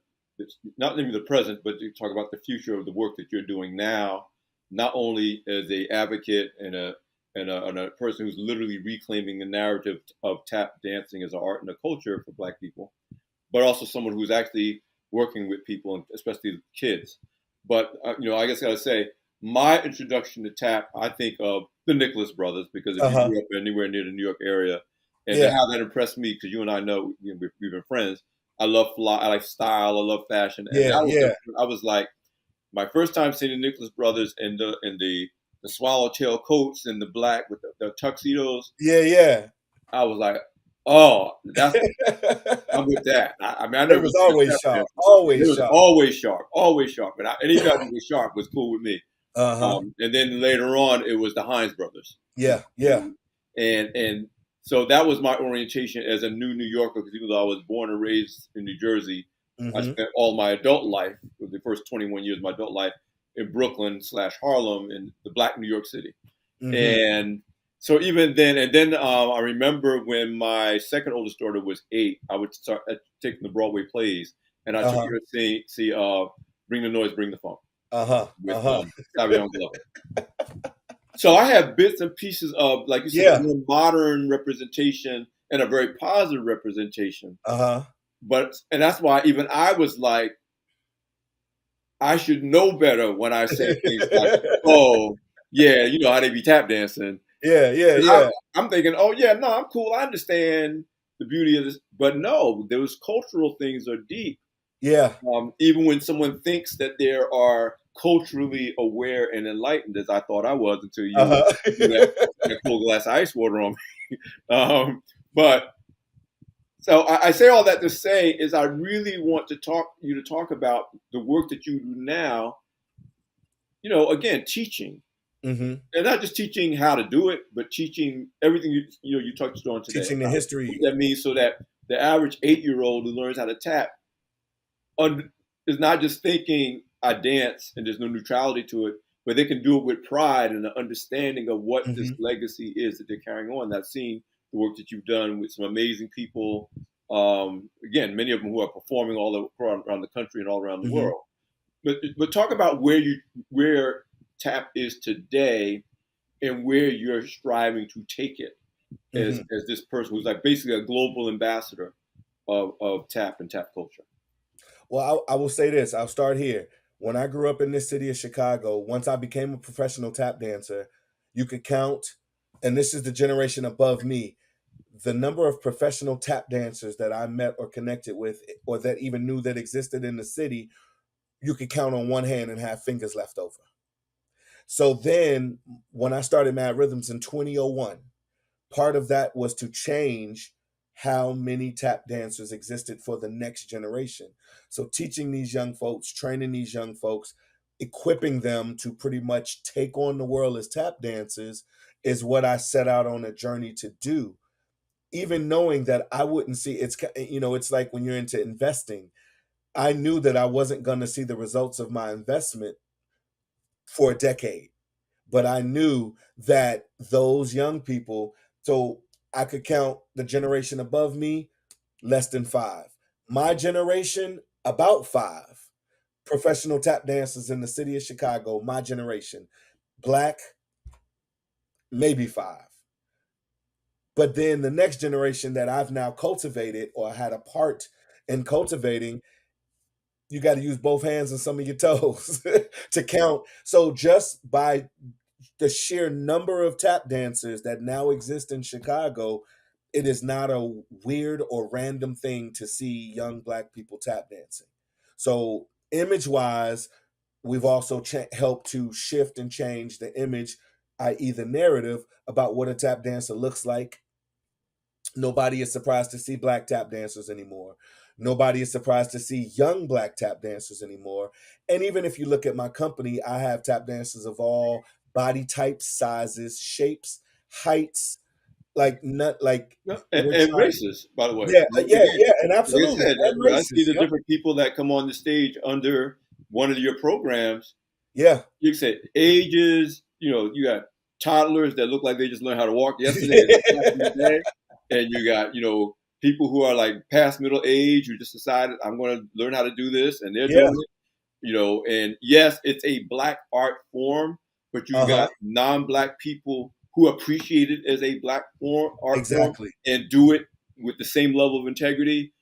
S1: not even the present, but to talk about the future of the work that you're doing now, not only as a advocate and a person who's literally reclaiming the narrative of tap dancing as an art and a culture for Black people, but also someone who's actually working with people, and especially kids. But I guess I gotta say, my introduction to tap, I think of the Nicholas brothers, because if
S2: uh
S1: you
S2: huh,
S1: grew up anywhere near the New York area, and to
S2: yeah,
S1: have that impress me, because you and I know we've been friends. I love I like style, I love fashion, and
S2: yeah,
S1: that was
S2: yeah,
S1: I was like my first time seeing the Nicholas brothers in the swallowtail coats and the black with the tuxedos.
S2: yeah, yeah.
S1: I was like, oh, that's I'm with that. I mean, I
S2: They
S1: never
S2: was
S1: seen a
S2: always
S1: tap
S2: sharp,
S1: dancer, but it
S2: always
S1: was
S2: sharp.
S1: always sharp, always sharp. And anybody who was sharp was cool with me.
S2: Uh huh.
S1: And then later on, it was the Hines brothers,
S2: Yeah, yeah.
S1: and and so that was my orientation as a New Yorker. Because even though I was born and raised in New Jersey, I
S2: Mm-hmm.
S1: spent all my adult life, the first 21 years of my adult life, in Brooklyn / Harlem in the Black New York City.
S2: Mm-hmm.
S1: And so even then, and then I remember when my second oldest daughter was 8, I would start taking the Broadway plays, and I took
S2: Uh-huh.
S1: her to see "Bring the Noise, Bring the Funk"
S2: Uh-huh.
S1: with
S2: Uh-huh.
S1: Savion Glover. So I have bits and pieces of, like you said, a
S2: Yeah.
S1: more modern representation and a very positive representation.
S2: Uh-huh.
S1: But and that's why even I was like, I should know better when I say things like, "Oh, yeah, you know how they be tap dancing."
S2: Yeah, yeah,
S1: 'Cause
S2: yeah.
S1: I'm thinking, "Oh, yeah, no, I'm cool. I understand the beauty of this." But no, those cultural things are deep.
S2: Yeah.
S1: Even when someone thinks that they are culturally aware and enlightened, as I thought I was until you threw that cold glass of ice water on me. But so I say all that to say is I really want to talk about the work that you do now. Again, teaching,
S2: Mm-hmm.
S1: and not just teaching how to do it, but teaching everything you touched on today
S2: Teaching the
S1: about what
S2: history.
S1: that means, so that the average 8-year-old who learns how to tap is not just thinking I dance and there's no neutrality to it, but they can do it with pride and an understanding of what this
S2: Mm-hmm.
S1: legacy is that they're carrying on. I've seen the work that you've done with some amazing people. Again, many of them who are performing all around the country and all around the
S2: Mm-hmm.
S1: world. But talk about where tap is today and where you're striving to take it as
S2: Mm-hmm.
S1: this person who's like basically a global ambassador of tap and tap culture.
S2: Well, I will say this. I'll start here. When I grew up in this city of Chicago, once I became a professional tap dancer, you could count, and this is the generation above me, the number of professional tap dancers that I met or connected with, or that even knew that existed in the city, you could count on one hand and have fingers left over. So then, when I started Mad Rhythms in 2001, part of that was to change how many tap dancers existed for the next generation. So teaching these young folks, training these young folks, equipping them to pretty much take on the world as tap dancers is what I set out on a journey to do. Even knowing that I wouldn't see it's like when you're into investing. I knew that I wasn't going to see the results of my investment for a decade, but I knew that those young people, so I could count the generation above me, less than 5. My generation, about 5. Professional tap dancers in the city of Chicago, my generation. Black, maybe 5. But then the next generation that I've now cultivated or had a part in cultivating, you got to use both hands and some of your toes to count. So just by the sheer number of tap dancers that now exist in Chicago, it is not a weird or random thing to see young Black people tap dancing. So, image wise, we've also helped to shift and change the image, i.e., the narrative about what a tap dancer looks like. Nobody is surprised to see Black tap dancers anymore. Nobody is surprised to see young Black tap dancers anymore. And even if you look at my company, I have tap dancers of all body types, sizes, shapes, heights. Like not like
S1: No,
S2: we're
S1: and
S2: trying.
S1: races, by the way.
S2: Yeah,
S1: Again,
S2: yeah, yeah, and
S1: like I
S2: absolutely,
S1: said,
S2: and
S1: when I see
S2: races.
S1: the
S2: Yep.
S1: different people that come on the stage under one of your programs,
S2: Yeah.
S1: you can say ages. You got toddlers that look like they just learned how to walk yesterday, and they're in the day, and you got people who are like past middle age who just decided I'm going to learn how to do this, and they're
S2: Yeah.
S1: doing it. And yes, it's a Black art form, but you got
S2: Uh-huh.
S1: non-Black people who appreciate it as a Black art form
S2: Exactly.
S1: and do it with the same level of integrity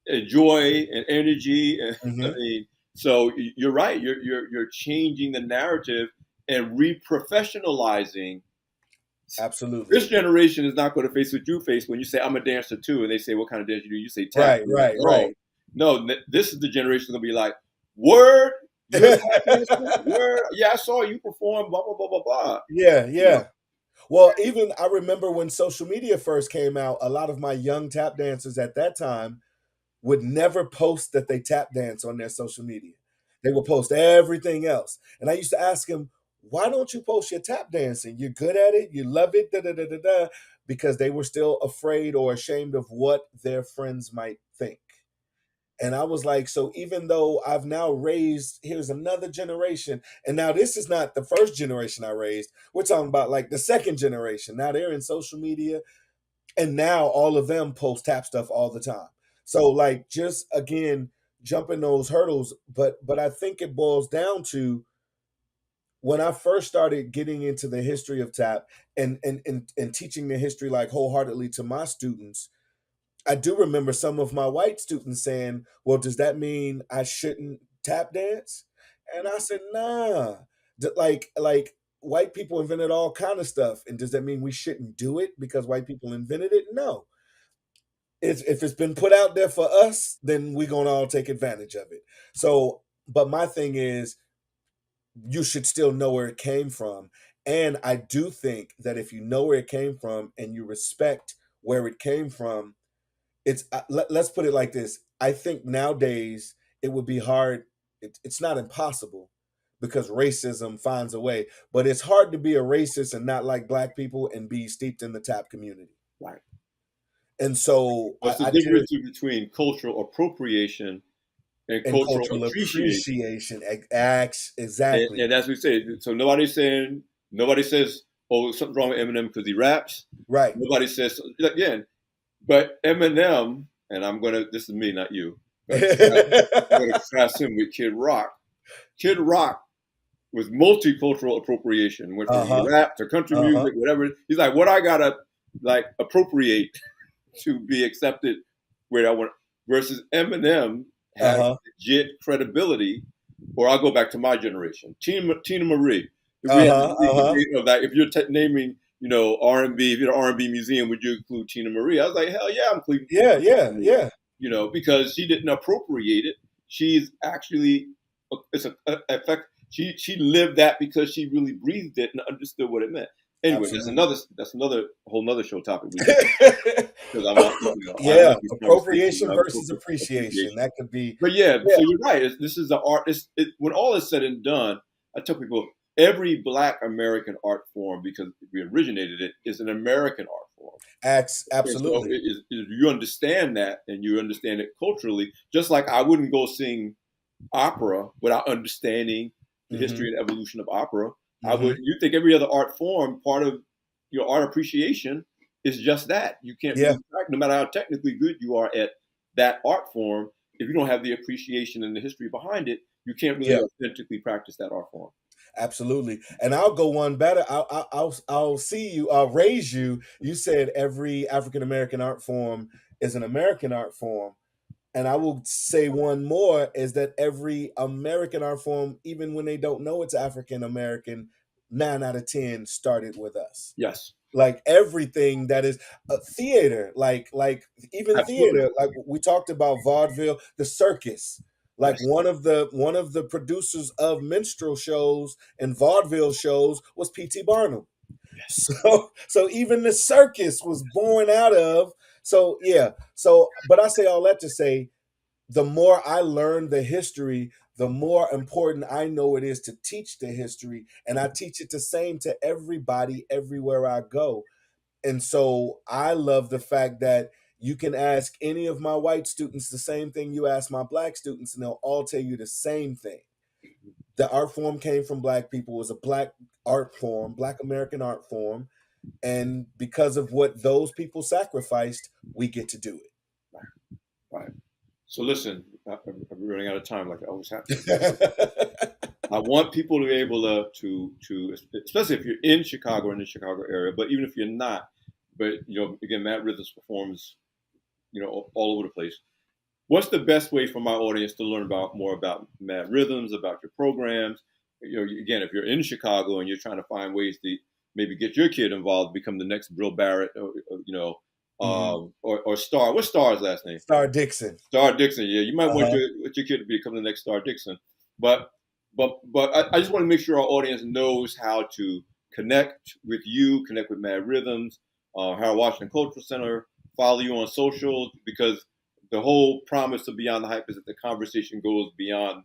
S1: and joy and energy. And I
S2: Hmm.
S1: mean, so you're right. You're changing the narrative and reprofessionalizing.
S2: Absolutely.
S1: This generation is not going to face what you face when you say I'm a dancer too, and they say what kind of dance you do. You say tap,
S2: Right,
S1: and they're
S2: right,
S1: like,
S2: right.
S1: oh no, this is the generation going to be like, word, you're a tap dancer, word, yeah, I saw you perform, blah blah blah blah blah.
S2: Yeah,
S1: You know,
S2: yeah. Well, even I remember when social media first came out, a lot of my young tap dancers at that time would never post that they tap dance on their social media. They would post everything else. And I used to ask him, why don't you post your tap dancing? You're good at it, you love it, da da da da da. Because they were still afraid or ashamed of what their friends might think. And I was like, so even though I've now raised, here's another generation, and now this is not the first generation I raised. We're talking about like the second generation. Now they're in social media, and now all of them post tap stuff all the time. So like, just again, jumping those hurdles. But I think it boils down to, when I first started getting into the history of tap and teaching the history like wholeheartedly to my students, I do remember some of my white students saying, "Well, does that mean I shouldn't tap dance?" And I said, "Nah. Like white people invented all kind of stuff, and does that mean we shouldn't do it because white people invented it? No. If it's been put out there for us, then we're gonna all take advantage of it." So, but my thing is, you should still know where it came from. And I do think that if you know where it came from and you respect where it came from, let's put it like this. I think nowadays it would be hard. It's not impossible, because racism finds a way, but it's hard to be a racist and not like black people and be steeped in the tap community.
S1: Right.
S2: And so
S1: What's the
S2: I
S1: difference
S2: did.
S1: between cultural appropriation and
S2: And
S1: cultural
S2: cultural
S1: appreciation?
S2: appreciation, acts exactly.
S1: And as we say, so nobody's saying, nobody says, oh, something's wrong with Eminem because he raps.
S2: Right.
S1: Nobody says, again, but Eminem, and I'm going to, this is me, not you, but I'm going to contrast him with Kid Rock. Kid Rock was multicultural appropriation, went from
S2: Uh-huh.
S1: rap to country
S2: Uh-huh.
S1: music, whatever. He's like, what I got to like appropriate to be accepted where I want, versus Eminem had
S2: Uh-huh.
S1: legit credibility. Or I'll go back to my generation, Tina Marie. If we had
S2: Uh-huh.
S1: the big
S2: Uh-huh.
S1: debate of that, if you're naming, R&B, if you're an R&B museum, would you include Tina Marie? I was like, hell yeah, I'm including
S2: Yeah,
S1: Tina
S2: yeah,
S1: Marie.
S2: yeah.
S1: Because she didn't appropriate it. She's actually, it's a effect. She lived that because she really breathed it and understood what it meant. Anyway,
S2: Absolutely.
S1: that's another whole nother show topic we could, because I'm not, I
S2: Yeah,
S1: like these conversations
S2: appropriation
S1: about
S2: versus appreciation.
S1: appreciation.
S2: That could be,
S1: But yeah,
S2: yeah.
S1: so you're right. This is the art. When all is said and done, I tell people every Black American art form, because we originated it, is an American art form. And so
S2: Absolutely.
S1: you understand that, and you understand it culturally. Just like I wouldn't go sing opera without understanding the
S2: Hmm.
S1: history and evolution of opera. I would.
S2: Hmm.
S1: You think every other art form, part of your art appreciation is just that. You can't
S2: Yeah,
S1: really, no matter how technically good you are at that art form, if you don't have the appreciation and the history behind it, you can't really
S2: yeah,
S1: authentically practice that art form.
S2: absolutely. And I'll go one better. I'll see you. I'll raise you. You said every African American art form is an American art form. And I will say one more, is that every American art form, even when they don't know it's African American, 9 out of 10 started with us.
S1: Yes,
S2: Like everything that is theater, like even
S1: absolutely.
S2: theater, like we talked about vaudeville, the circus. Like
S1: Yes,
S2: one of the producers of minstrel shows and vaudeville shows was P.T. Barnum.
S1: yes.
S2: So even the circus was born out of. So yeah. So but I say all that to say, the more I learn the history, the more important I know it is to teach the history. And I teach it the same to everybody everywhere I go. And so I love the fact that you can ask any of my white students the same thing you ask my black students, and they'll all tell you the same thing. The art form came from black people, was a black art form, black American art form. And because of what those people sacrificed, we get to do
S1: Right. So listen, I'm running out of time, like I always have to.
S2: it.
S1: I want people to be able to, especially if you're in Chicago, in the Chicago area, but even if you're not, but again, Matt Rhythms performs, all over the place. What's the best way for my audience to learn about more about Mad Rhythms, about your programs? Again, if you're in Chicago and you're trying to find ways to maybe get your kid involved, become the next Bril Barrett,
S2: Mhm.
S1: or Star. What's Star's last name?
S2: Star Dixon.
S1: Star Dixon. Yeah, you might want
S2: Uh-huh.
S1: your kid to become the next Star Dixon. But I just want to make sure our audience knows how to connect with you, connect with Mad Rhythms, Harold Washington Cultural Center, follow you on social, because the whole promise of Beyond the Hype is that the conversation goes beyond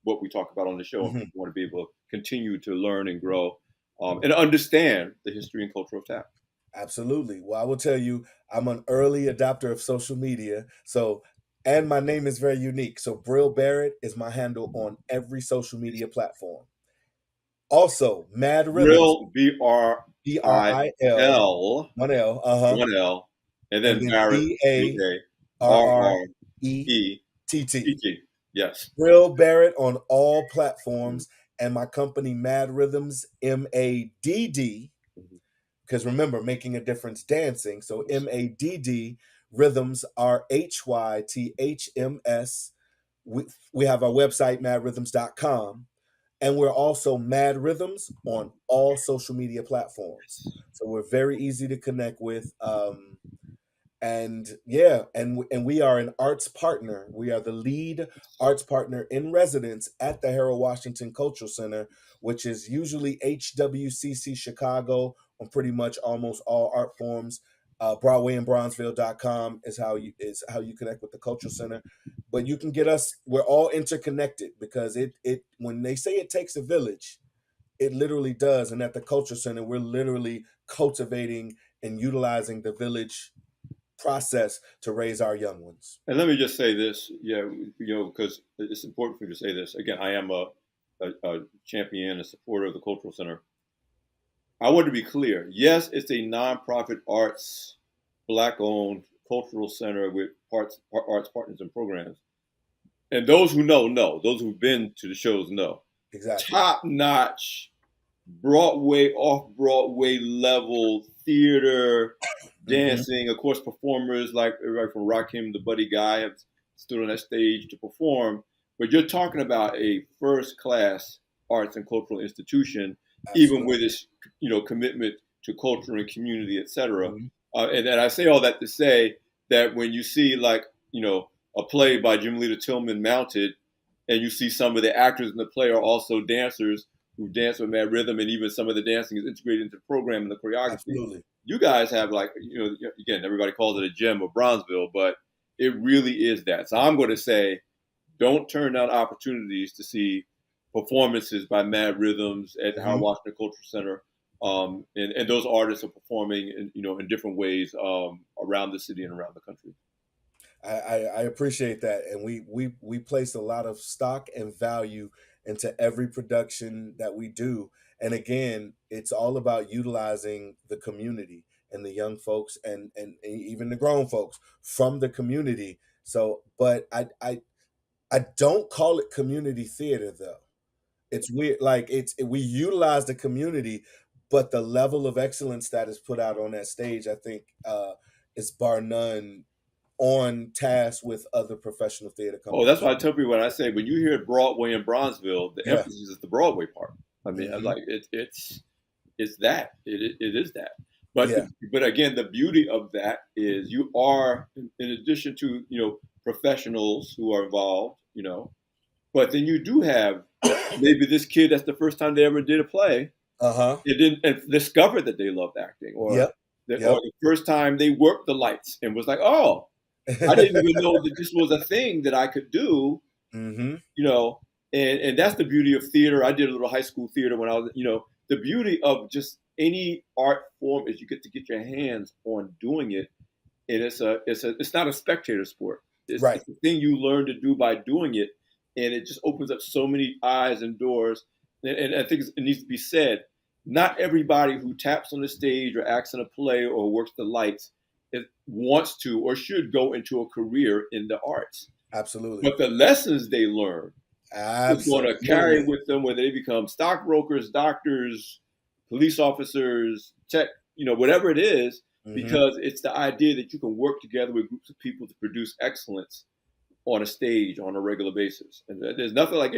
S1: what we talk about on the show, and
S2: Mhm.
S1: people want to be able to continue to learn and grow, and understand the history and culture of tap.
S2: Absolutely. Well, I will tell you, I'm an early adopter of social media. So And my name is very unique. So Bril Barrett is my handle on every social media platform. Also, Mad Rhythms,
S1: Bril, B-R-I-L,
S2: Bril, one L,
S1: one L, and
S2: and
S1: then
S2: then
S1: Barrett,
S2: Barrett.
S1: B-A-R-R-E-T-T. Yes.
S2: Bril Barrett on all platforms, and my company Mad Rhythms, M-A.D.D. Because remember, making a difference dancing. So M-A-D-D, rhythms are Hythms. We have our website, madrhythms.com. And we're also Mad Rhythms on all social media platforms. So we're very easy to connect with. And yeah, and we are an arts partner. We are the lead arts partner in residence at the Harold Washington Cultural Center, which is usually HWCC Chicago on pretty much almost all art forms. BroadwayandBronzeville.com is how you connect with the Cultural Center. But you can get us. We're all interconnected because it when they say it takes a village, it literally does. And at the Culture Center, we're literally cultivating and utilizing the village process to raise our young ones.
S1: And let me just say this, because it's important for me to say this. Again, I am a champion and supporter of the Cultural Center. I want to be clear. Yes, it's a nonprofit arts, Black-owned cultural center with arts partners and programs. And those who know. Those who've been to the shows know.
S2: Exactly.
S1: Top-notch, Broadway, off-Broadway level theater, dancing. Of course, performers like everybody from Rakim, the Buddy Guy, have stood on that stage to perform. But you're talking about a first-class arts and cultural institution, even with its commitment to culture and community, etc. And then I say all that to say that when you see a play by Jim Lita Tillman mounted, and you see some of the actors in the play are also dancers who dance with Mad Rhythm, and even some of the dancing is integrated into the program and the choreography.
S2: Absolutely.
S1: You guys have again, everybody calls it a gem of Bronzeville, but it really is that. So I'm going to say, don't turn down opportunities to see performances by Mad Rhythms at the Howard Washington Cultural Center. And those artists are performing in different ways around the city and around the country.
S2: I appreciate that, and we place a lot of stock and value into every production that we do. And again, it's all about utilizing the community and the young folks and even the grown folks from the community. So, but I don't call it community theater though. It's weird. Like we utilize the community, but the level of excellence that is put out on that stage, I think, is bar none on task with other professional theater companies.
S1: Oh, that's why I tell people when I say when you hear Broadway and Bronzeville, the emphasis is the Broadway part. I mean, like it's that it is that. But again, the beauty of that is you are, in addition to professionals who are involved, but then you do have maybe this kid that's the first time they ever did a play. It didn't and discovered that they loved acting, or the first time they worked the lights and was like, oh, I didn't even know that this was a thing that I could do. And that's the beauty of theater. I did a little high school theater when I was, the beauty of just any art form is you get to get your hands on doing it, and it's not a spectator sport. It's the thing you learn to do by doing it, and it just opens up so many eyes and doors. And I think it needs to be said, not everybody who taps on the stage or acts in a play or works the lights wants to or should go into a career in the arts.
S2: Absolutely.
S1: But the lessons they learn is going to carry with them when they become stockbrokers, doctors, police officers, tech, whatever it is, because it's the idea that you can work together with groups of people to produce excellence on a stage on a regular basis. And there's nothing like,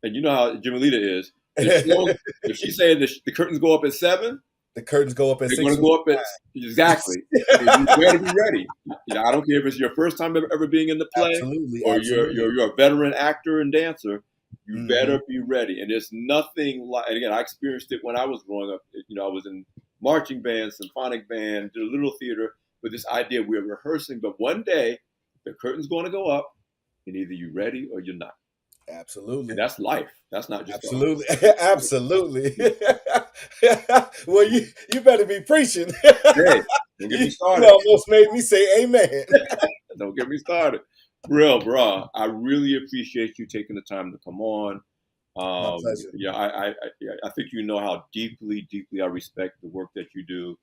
S1: and you know how Jimmy Lita is. If she's saying the curtains go up at 7,
S2: the curtains go up at 6.
S1: They're going to go up at exactly. You better be ready. I don't care if it's your first time ever being in the play, or you're a veteran actor and dancer. You better be ready. And there's nothing like. And again, I experienced it when I was growing up. I was in marching band, symphonic band, did a little theater. With this idea, we're rehearsing, but one day the curtain's going to go up, and either you're ready or you're not.
S2: Absolutely.
S1: And that's life. That's not just
S2: absolutely. Absolutely. Well, you better be preaching.
S1: Hey, don't get me started.
S2: You almost made me say amen.
S1: Don't get me started. Bril, bro, I really appreciate you taking the time to come on.
S2: My pleasure.
S1: Yeah, I think you know how deeply, deeply I respect the work that you do.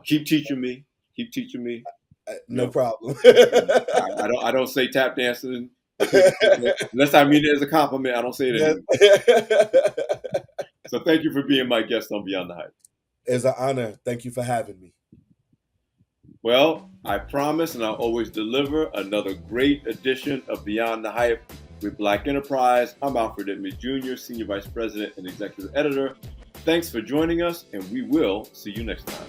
S1: Keep teaching me. Keep teaching me. You
S2: No
S1: know,
S2: problem.
S1: I don't say tap dancing unless I mean it as a compliment. I don't say it
S2: Yes.
S1: anymore. So thank you for being my guest on Beyond the Hype.
S2: It's an honor. Thank you for having me.
S1: Well, I promise and I'll always deliver another great edition of Beyond the Hype with Black Enterprise. I'm Alfred Edmond Jr., Senior Vice President and Executive Editor. Thanks for joining us, and we will see you next time.